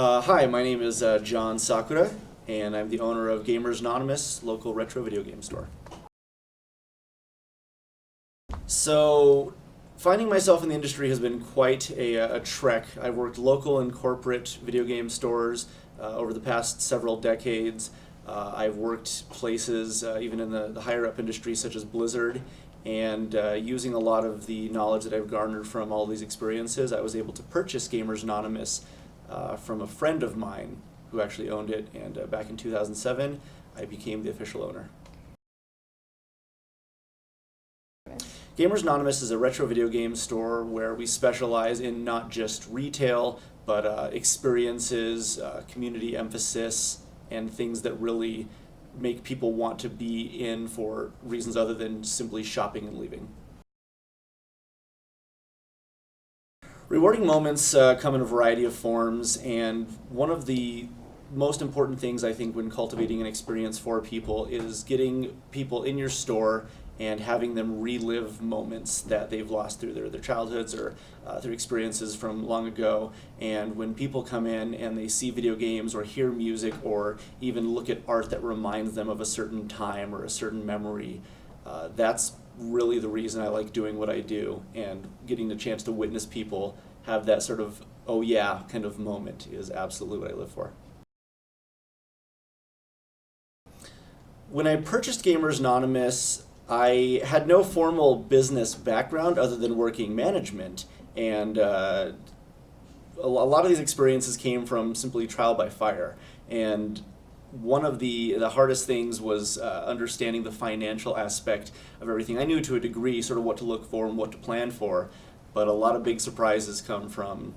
Hi, my name is John Sakura, and I'm the owner of Gamers Anonymous, local retro video game store. So, finding myself in the industry has been quite a trek. I've worked local and corporate video game stores over the past several decades. I've worked places even in the higher up industry such as Blizzard, and using a lot of the knowledge that I've garnered from all these experiences, I was able to purchase Gamers Anonymous from a friend of mine who actually owned it, and back in 2007 I became the official owner. Gamers Anonymous is a retro video game store where we specialize in not just retail, but experiences, community emphasis, and things that really make people want to be in for reasons other than simply shopping and leaving. Rewarding moments come in a variety of forms, and one of the most important things I think when cultivating an experience for people is getting people in your store and having them relive moments that they've lost through their childhoods or through experiences from long ago. And when people come in and they see video games or hear music or even look at art that reminds them of a certain time or a certain memory, that's really the reason I like doing what I do, and getting the chance to witness people have that sort of oh yeah kind of moment is absolutely what I live for. When I purchased Gamers Anonymous, I had no formal business background other than working management, and a lot of these experiences came from simply trial by fire. And one of the hardest things was understanding the financial aspect of everything. I knew to a degree sort of what to look for and what to plan for, but a lot of big surprises come from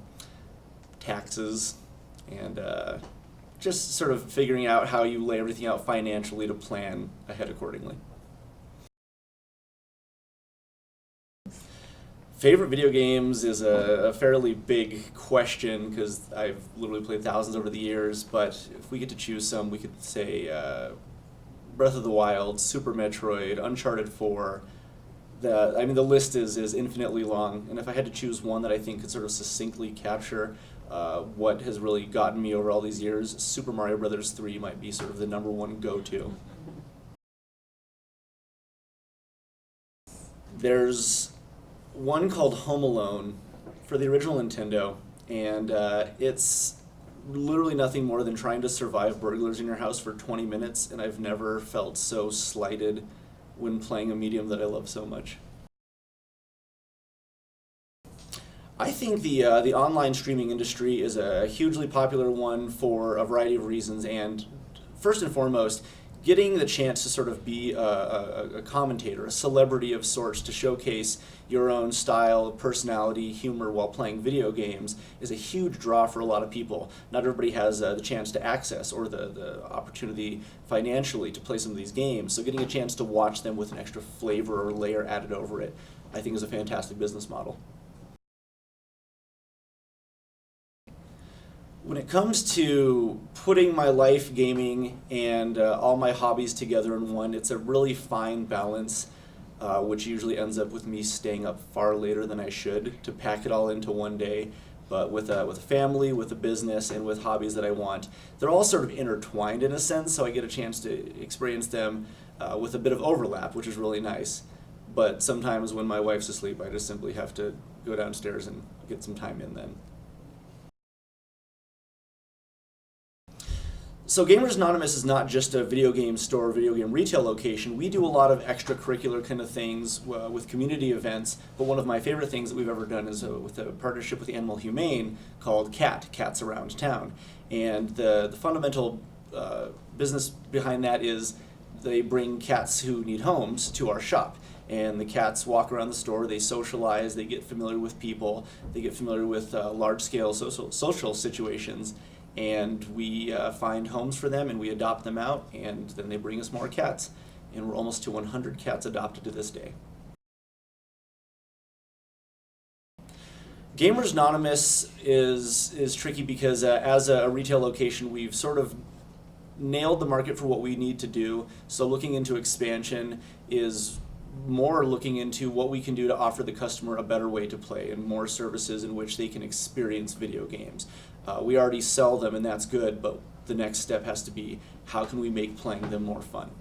taxes and just sort of figuring out how you lay everything out financially to plan ahead accordingly. Favorite video games is a fairly big question because I've literally played thousands over the years, but if we get to choose some, we could say Breath of the Wild, Super Metroid, Uncharted 4. The list is infinitely long, and if I had to choose one that I think could sort of succinctly capture what has really gotten me over all these years, Super Mario Bros. 3 might be sort of the number one go-to. There's one called Home Alone for the original Nintendo, and it's literally nothing more than trying to survive burglars in your house for 20 minutes, and I've never felt so slighted when playing a medium that I love so much. I think the online streaming industry is a hugely popular one for a variety of reasons, and first and foremost, getting the chance to sort of be a commentator, a celebrity of sorts, to showcase your own style, personality, humor while playing video games is a huge draw for a lot of people. Not everybody has the chance to access or the opportunity financially to play some of these games, so getting a chance to watch them with an extra flavor or layer added over it, I think is a fantastic business model. When it comes to putting my life gaming and all my hobbies together in one, it's a really fine balance, which usually ends up with me staying up far later than I should to pack it all into one day. But with a family, with a business, and with hobbies that I want, they're all sort of intertwined in a sense, so I get a chance to experience them with a bit of overlap, which is really nice. But sometimes when my wife's asleep, I just simply have to go downstairs and get some time in then. So Gamers Anonymous is not just a video game store, video game retail location. We do a lot of extracurricular kind of things with community events, but one of my favorite things that we've ever done is with a partnership with the Animal Humane called Cats Around Town. And the fundamental business behind that is they bring cats who need homes to our shop. And the cats walk around the store, they socialize, they get familiar with people, they get familiar with large-scale social situations, and we find homes for them and we adopt them out, and then they bring us more cats. And we're almost to 100 cats adopted to this day. Gamers Anonymous is tricky because as a retail location, we've sort of nailed the market for what we need to do. So looking into expansion is more looking into what we can do to offer the customer a better way to play and more services in which they can experience video games. We already sell them and that's good, but the next step has to be how can we make playing them more fun.